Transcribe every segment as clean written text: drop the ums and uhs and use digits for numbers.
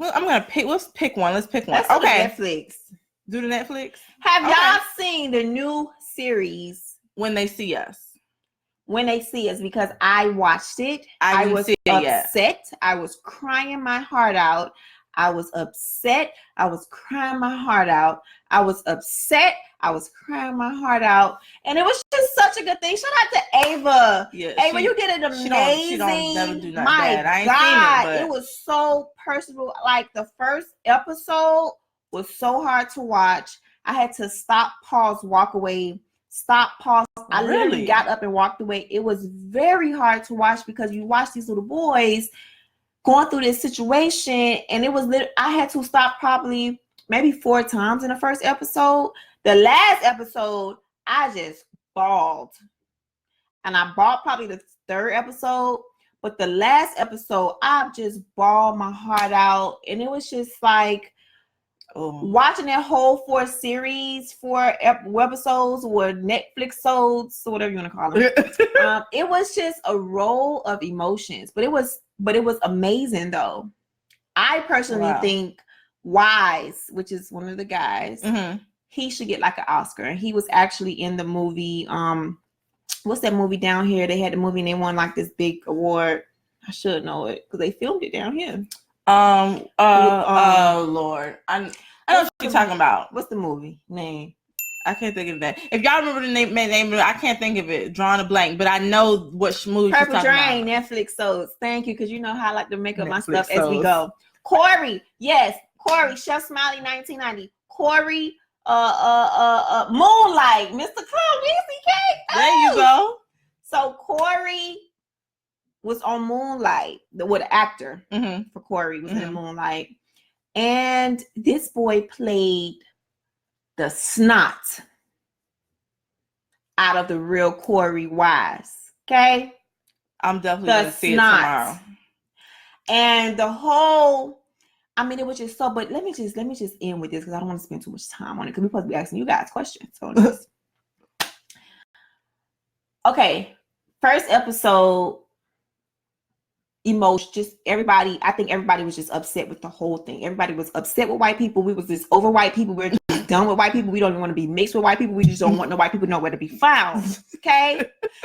Well, I'm gonna pick. Let's pick one. Let's okay. Netflix. Do the Netflix. Have y'all seen the new series When They See Us? When They See Us, because I watched it. I was upset. I was crying my heart out. I was upset. I was crying my heart out. I was upset. I was crying my heart out. And it was just such a good thing. Shout out to Ava. Yeah, Ava, you did it amazing. She don't never do nothing my bad. I ain't God, seen it, but it was so personal. Like the first episode was so hard to watch. I had to stop, pause, walk away. Stop, pause. I literally got up and walked away. It was very hard to watch because you watch these little boys going through this situation, and it was I had to stop probably maybe 4 times in the first episode. The last episode, I just bawled, and I bawled probably the 3rd episode, but the last episode, I just bawled my heart out, and it was just like watching that whole 4 series, 4 webisodes or Netflix-sodes, or whatever you want to call them. It was just a roll of emotions, but it was amazing though. I personally think Wise, which is one of the guys, he should get like an Oscar. He was actually in the movie. What's that movie down here? They had the movie and they won like this big award. I should know it because they filmed it down here. Oh Lord, I know what you're talking about. What's the movie name? I can't think of that. If y'all remember the name, I can't think of it. Drawing a blank, but I know what movie. Purple Drain, Netflix sodes. Thank you, because you know how I like to make up my stuff as we go. Corey, yes, Corey, Chef Smiley, 1990. Corey, Moonlight, Mr. Clown, CK. There you go. So Corey was on Moonlight, the actor for Corey was in Moonlight, and this boy played the snot out of the real Corey Wise. Okay, I'm definitely gonna see it tomorrow. And the whole, I mean, it was just so. But let me just end with this because I don't want to spend too much time on it because we're supposed to be asking you guys questions. So okay, first episode. Emotion, just everybody. I think everybody was just upset with the whole thing. Everybody was upset with white people. We was just over white people. We're just done with white people. We don't even want to be mixed with white people. We just don't want no white people nowhere to be found. Okay,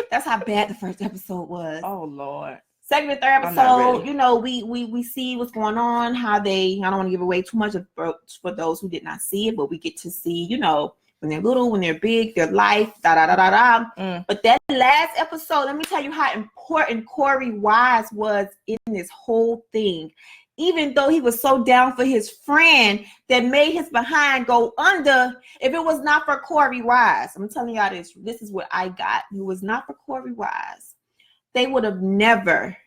that's how bad the first episode was. Oh Lord. Second and third episode, you know, we see what's going on. How they. I don't want to give away too much for those who did not see it, but we get to see, you know, when they're little, when they're big, their life, But that last episode, let me tell you how important Corey Wise was in this whole thing. Even though he was so down for his friend that made his behind go under, if it was not for Corey Wise, I'm telling y'all this is what I got. If it was not for Corey Wise, they would have never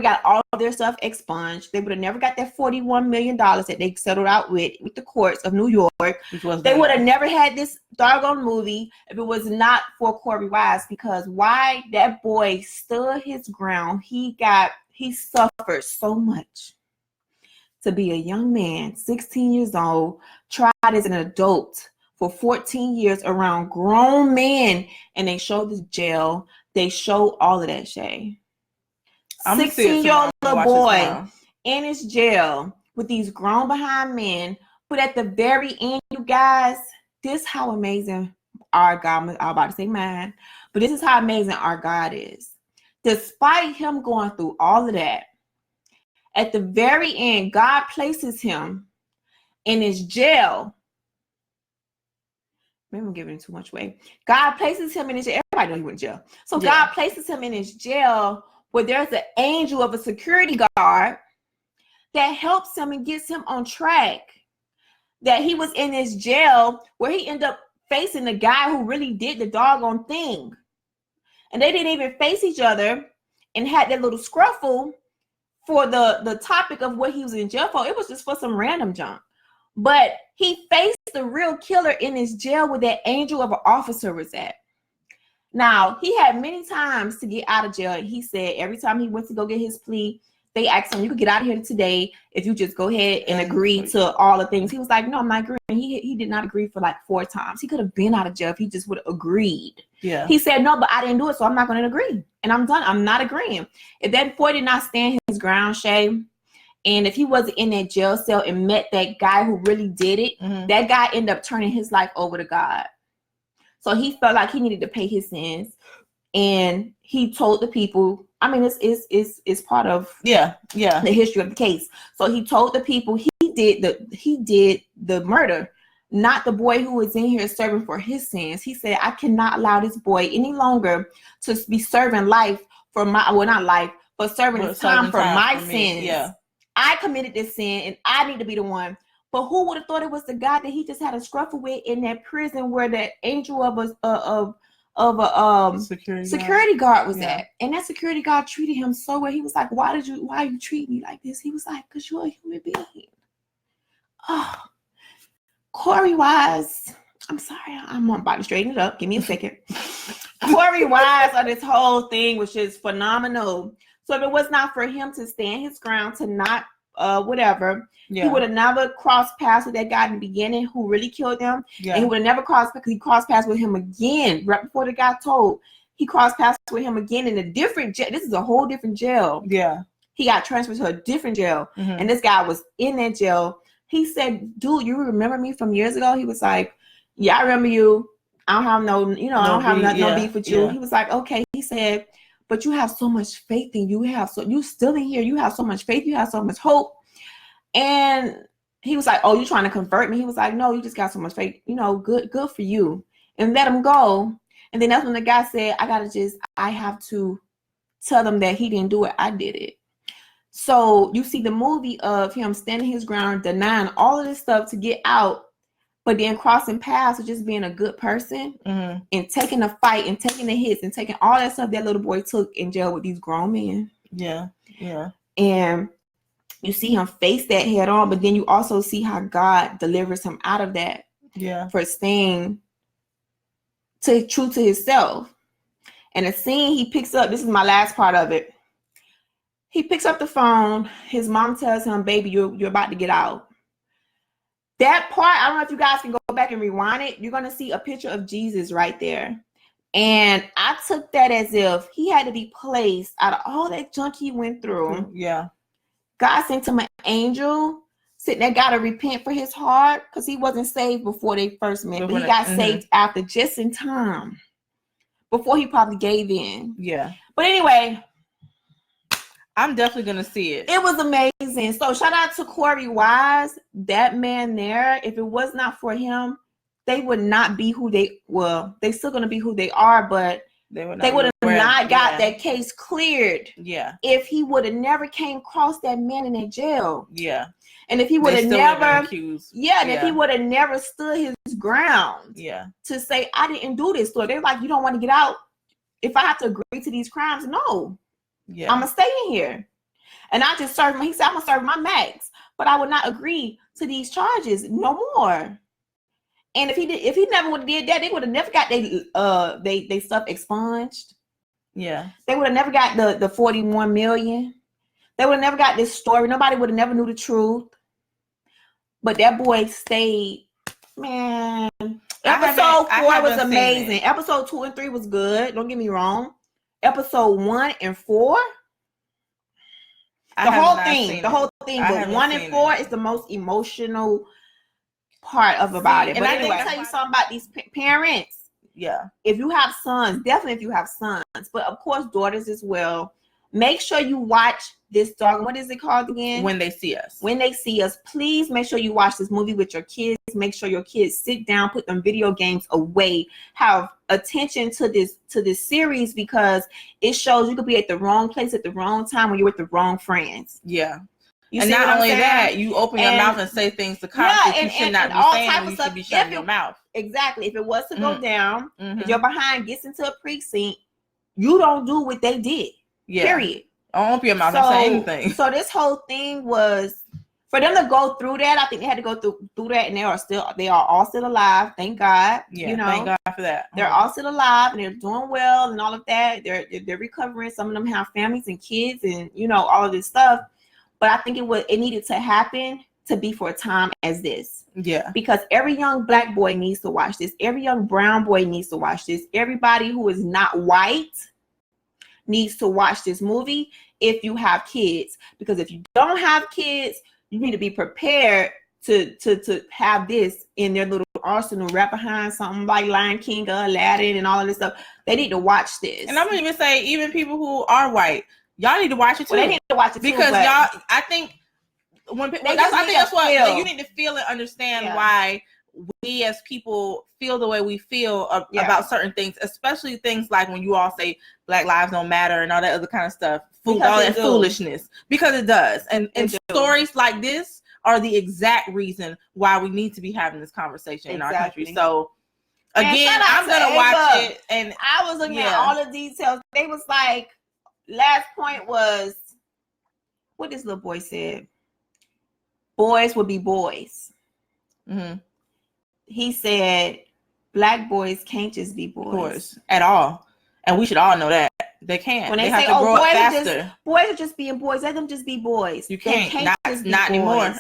got all of their stuff expunged. They would have never got that $41 million that they settled out with the courts of New York. They would have never had this doggone movie if it was not for Corey Wise, because why that boy stood his ground. He suffered so much to be a young man, 16 years old, tried as an adult for 14 years around grown men, and they showed the jail. They showed all of that, Shay. 16-year-old little boy in his jail with these grown behind men. But at the very end, you guys, this is how amazing our God, I'm about to say mine, but this is how amazing our God is. Despite him going through all of that, at the very end, God places him in his jail. Maybe I'm giving too much away. God places him in his jail. Everybody knows he went to jail. So God places him in his jail where there's an angel of a security guard that helps him and gets him on track. That he was in his jail where he ended up facing the guy who really did the doggone thing. And they didn't even face each other and had that little scruffle for the topic of what he was in jail for. It was just for some random junk. But he faced the real killer in his jail where that angel of an officer was at. Now, he had many times to get out of jail. And he said every time he went to go get his plea, they asked him, you could get out of here today if you just go ahead and agree to all the things. He was like, no, I'm not agreeing. He did not agree for like 4 times. He could have been out of jail if he just would have agreed. Yeah. He said, no, but I didn't do it, so I'm not going to agree. And I'm done. I'm not agreeing. If that boy did not stand his ground, Shay, And if he wasn't in that jail cell and met that guy who really did it, that guy ended up turning his life over to God. So he felt like he needed to pay his sins. And he told the people, I mean, it's part of the history of the case. So he told the people he did the murder, not the boy who was in here serving for his sins. He said, I cannot allow this boy any longer to be serving life for my, well, not life, but serving his time for my sins. Yeah. I committed this sin and I need to be the one. But who would have thought it was the guy that he just had a scruffle with in that prison where that angel of a security guard was at? And that security guard treated him so well. He was like, why you treat me like this? He was like, because you're a human being. Oh, Corey Wise. I'm sorry, I'm about to straighten it up. Give me a second. Corey Wise on this whole thing was just phenomenal. So if it was not for him to stand his ground, to not he would have never crossed paths with that guy in the beginning who really killed him. And he would have never crossed paths with him again right before the guy told. He crossed paths with him again in a different jail. This is a whole different jail. Yeah. He got transferred to a different jail. And this guy was in that jail. He said, dude, you remember me from years ago? He was like, yeah, I remember you. I don't have no beef with you. He was like, okay. He said, but you have so much faith in you. You still in here. You have so much faith. You have so much hope. And he was like, oh, you trying to convert me? He was like, no, you just got so much faith. Good for you. And let him go. And then that's when the guy said, I have to tell them that he didn't do it. I did it. So you see the movie of him standing his ground, denying all of this stuff to get out, but then crossing paths with just being a good person and taking the fight and taking the hits and taking all that stuff that little boy took in jail with these grown men. Yeah. Yeah. And you see him face that head on, but then you also see how God delivers him out of that. Yeah. For staying true to himself. And the scene he picks up, this is my last part of it. He picks up the phone. His mom tells him, baby, you're about to get out. That part, I don't know if you guys can go back and rewind it. You're going to see a picture of Jesus right there. And I took that as if he had to be placed out of all that junk he went through. Yeah. God sent him an angel sitting there, got to repent for his heart because he wasn't saved before they first met. But he got saved after, just in time, before he probably gave in. Yeah. But anyway, I'm definitely going to see it. It was amazing. So shout out to Corey Wise. That man there, if it was not for him, they would not be who they were. They're still going to be who they are, but they would have not got that case cleared. Yeah. If he would have never came across that man in that jail. Yeah. And if he would have never, if he would have never stood his ground. Yeah. To say, I didn't do this. So they're like, you don't want to get out. If I have to agree to these crimes, no. Yeah. I'm gonna stay in here, and I just served. He said, "I'm gonna serve my max, but I would not agree to these charges no more." And if he never would have did that, they would have never got they stuff expunged. Yeah, they would have never got the 41 million. They would have never got this story. Nobody would have never knew the truth. But that boy stayed, man. Episode 4 was amazing. Episode 2 and 3 was good. Don't get me wrong. Episode 1 and 4, the whole thing, but 1 and 4 is the most emotional part about it. But I didn't tell you something about these parents. Yeah, if you have sons, definitely if you have sons, but of course daughters as well. Make sure you watch this dog. What is it called again? When They See Us. When They See Us. Please make sure you watch this movie with your kids. Make sure your kids sit down, put them video games away, have attention to this series, because it shows you could be at the wrong place at the wrong time when you're with the wrong friends. Yeah. And not only that, you open your mouth and say things to cops that you should not be saying. You should be shutting your mouth. Exactly. If it was to go down, if your behind gets into a precinct, you don't do what they did. Yeah. Period. Don't open your mouth and say anything. So this whole thing was for them to go through that. I think they had to go through that, and they are all still alive. Thank God. Yeah, thank God for that. They're all still alive and they're doing well and all of that. They're recovering. Some of them have families and kids and all of this stuff. But I think it needed to happen to be for a time as this. Yeah. Because every young black boy needs to watch this. Every young brown boy needs to watch this. Everybody who is not white needs to watch this movie if you have kids, because if you don't have kids, you need to be prepared to have this in their little arsenal, wrap behind something like Lion King or Aladdin and all of this stuff. They need to watch this. And I'm gonna even say, even people who are white, y'all need to watch it too. Well, they need to watch it too, because y'all, I think that's what you need to feel and understand why we as people feel the way we feel about certain things, especially things like when you all say Black Lives Don't Matter and all that other kind of stuff, all that foolishness, because it does. And stories like this are the exact reason why we need to be having this conversation in our country. So again, I'm gonna watch it, and I was looking at all the details. They was like, last point was what this little boy said: boys will be boys. Mm-hmm. He said, Black boys can't just be boys. Of course, at all. And we should all know that. They can't. When they have say, to grow up faster. Boys are just being boys. Let them just be boys. You can't. Not anymore.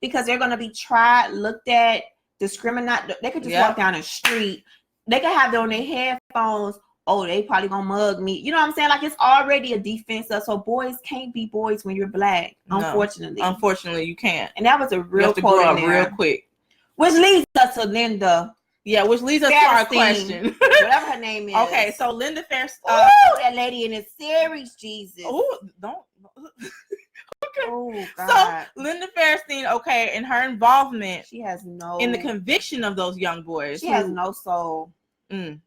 Because they're going to be tried, looked at, discriminated. They could just walk down the street. They could have it on their headphones. Oh, they probably going to mug me. You know what I'm saying? Like, it's already a defense. So boys can't be boys when you're Black, unfortunately. No, unfortunately, you can't. And that was a real quote. You have to grow up real quick. Which leads us to Linda. Yeah, which leads us to our question. Whatever her name is. Okay, so Linda Fairstein. That lady in the series, Jesus. Oh, don't. Okay. Oh, God. So Linda Fairstein, and her involvement. She has no. In the conviction of those young boys. She has no soul. Mm.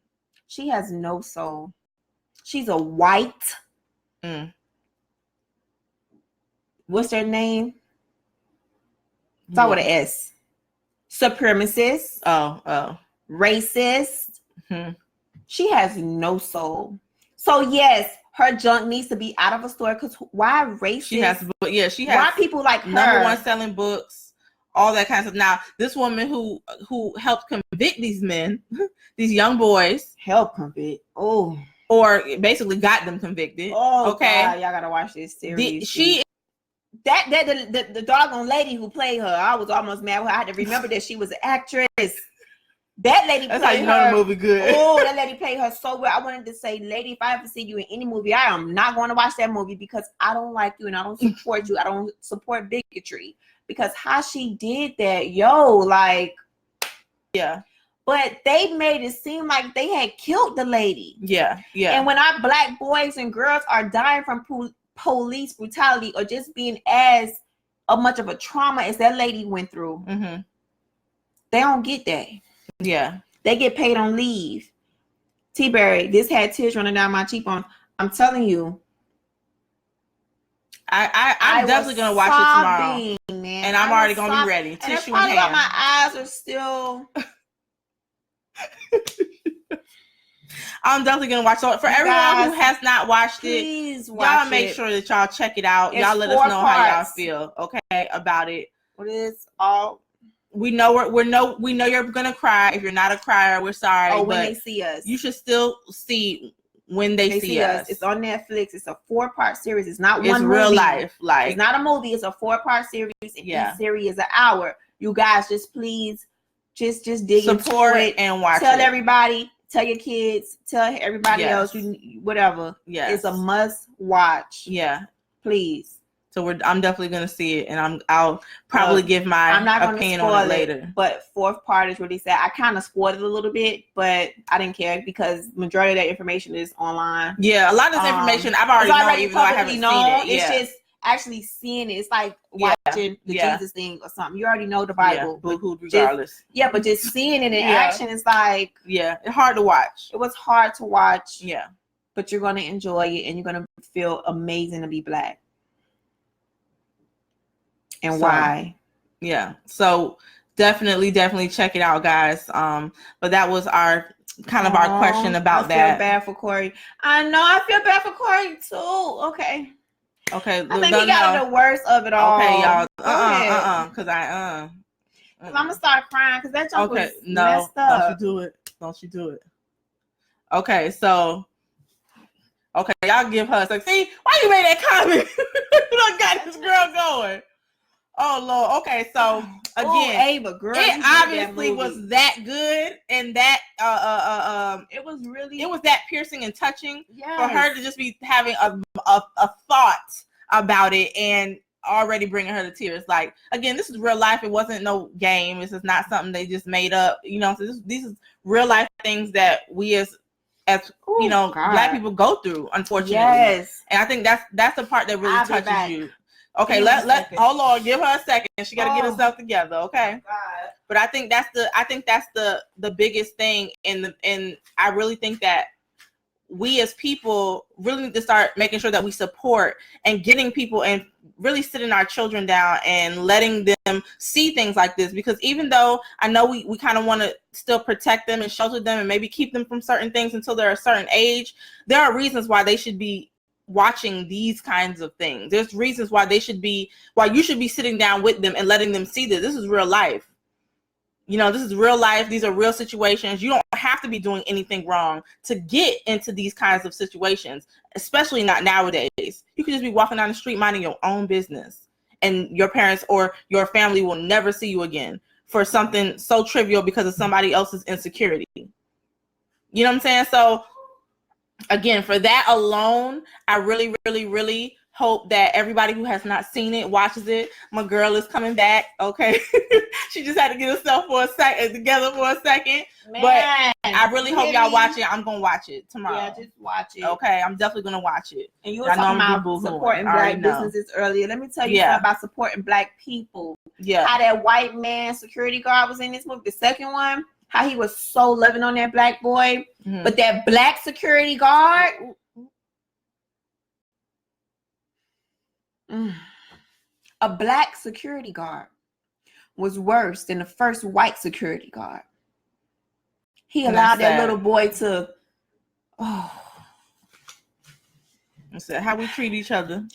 She has no soul. She's a white. What's her name? Start with an S. Supremacist. Racist. Mm-hmm. She has no soul. So yes, her junk needs to be out of a store, because why racist? She has. Why people like her? Number one selling books, all that kind of stuff. Now, this woman who helped convict these men, these young boys, or basically got them convicted. Oh, okay, God, y'all gotta watch this series. The doggone lady who played her, I was almost mad when I had to remember that she was an actress. That lady That's played how you know the movie good. Oh, that lady played her so well. I wanted to say, lady, if I ever see you in any movie, I am not going to watch that movie, because I don't like you and I don't support you. I don't support bigotry, because how she did that, But they made it seem like they had killed the lady. Yeah. And when our Black boys and girls are dying from police brutality, or just being as much of a trauma as that lady went through, they don't get that. Yeah. They get paid on leave. T-Berry, this had tears running down my cheekbone. I'm telling you. I'm definitely going to watch it tomorrow. Man. And I'm already going to be ready. Tissue in hand. My eyes are still... I'm definitely going to watch it. For everyone who has not watched it, y'all make sure that y'all check it out. Y'all let us know how y'all feel, about it. What is all... We know we know you're gonna cry. If you're not a crier, we're sorry. Oh, when they see us, you should still see when they see us. It's on Netflix. It's a 4-part series. It's not one movie. It's real life. Like, it's not a movie. It's a 4-part series. And each series is an hour. You guys, just please, just dig support into it and watch. Tell everybody. Tell your kids. Tell everybody else. Whatever. Yeah, it's a must watch. Yeah, please. So I'm definitely gonna see it, and I'll probably give my opinion on it later. But 4th part is really sad. I kind of spoiled it a little bit, but I didn't care, because majority of that information is online. Yeah, a lot of this information I've already known, even though I haven't seen it. It's just actually seeing it. It's like watching the Jesus thing or something. You already know the Bible, regardless. But just seeing it in action is like, it's hard to watch. It was hard to watch. Yeah, but you're gonna enjoy it, and you're gonna feel amazing to be Black. And why? Yeah. So definitely check it out, guys. But that was our kind of our question about that. I feel bad for Corey. I know, I feel bad for Corey too. Okay. I think he got the worst of it all. Okay, y'all. Because I'm gonna start crying, because that joke was messed up. Don't you do it. Okay, so y'all give her like, see, why you made that comment? You done got this girl going. Oh Lord. Okay, so again, Ava, girl, it obviously was that good, and that it was that piercing and touching for her to just be having a thought about it and already bringing her to tears. Like, again, this is real life. It wasn't no game. This is not something they just made up. You know, so these is real life things that we as you know, Black people go through, unfortunately. Yes. And I think that's the part that really touches you. Okay, let hold on, give her a second. She got to get herself together, okay? God. But I think that's the biggest thing, and I really think that we as people really need to start making sure that we support and getting people and really sitting our children down and letting them see things like this, because even though I know we kind of want to still protect them and shelter them and maybe keep them from certain things until they're a certain age, there are reasons why they should be watching these kinds of things. There's reasons why you should be sitting down with them and letting them see that this is real life. You know, this is real life. These are real situations. You don't have to be doing anything wrong to get into these kinds of situations, especially not nowadays. You could just be walking down the street minding your own business, and your parents or your family will never see you again for something so trivial because of somebody else's insecurity. You know what I'm saying? So again, for that alone, I really, really, really hope that everybody who has not seen it watches it. My girl is coming back. Okay. She just had to get herself together for a second. Man, but I really hope y'all watch it. I'm going to watch it tomorrow. Yeah, just watch it. Okay. I'm definitely going to watch it. And you were talking about supporting Black businesses earlier. Let me tell you something about supporting Black people. Yeah. How that white man security guard was in this movie. The second one, how he was so loving on that Black boy. Mm-hmm. But that Black security guard, a Black security guard was worse than the first white security guard. He allowed that little boy to, So how we treat each other.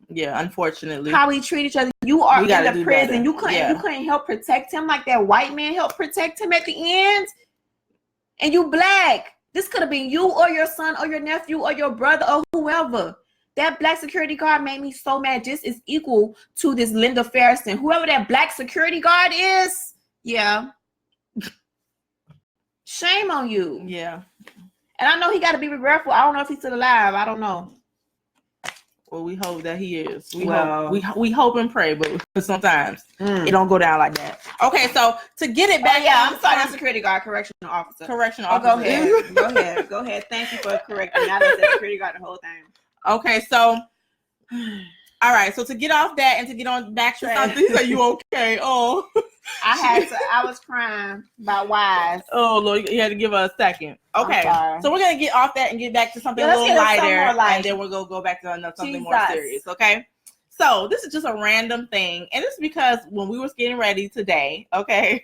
Yeah, unfortunately. How we treat each other. You are in the prison. You couldn't help protect him like that white man helped protect him at the end. And you Black. This could have been you or your son or your nephew or your brother or whoever. That Black security guard made me so mad. Just is equal to this Linda Ferrison. Whoever that Black security guard is, yeah. Shame on you. Yeah. And I know he got to be regretful. I don't know if he's still alive. I don't know. Well, we hope that he is. We hope and pray, but sometimes it don't go down like that. Okay, so to get it back. I'm sorry, not security guard, correctional officer. Go ahead. Thank you for correcting me. I said security guard the whole thing. Okay, so all right. So to get off that and to get on back to something, are you okay? Oh, I was crying about Wise. Oh Lord, you had to give her a second. Okay, so we're gonna get off that and get back to something a little lighter, and then we're gonna go back to something more serious. Okay. So this is just a random thing, and this is because when we were getting ready today, okay,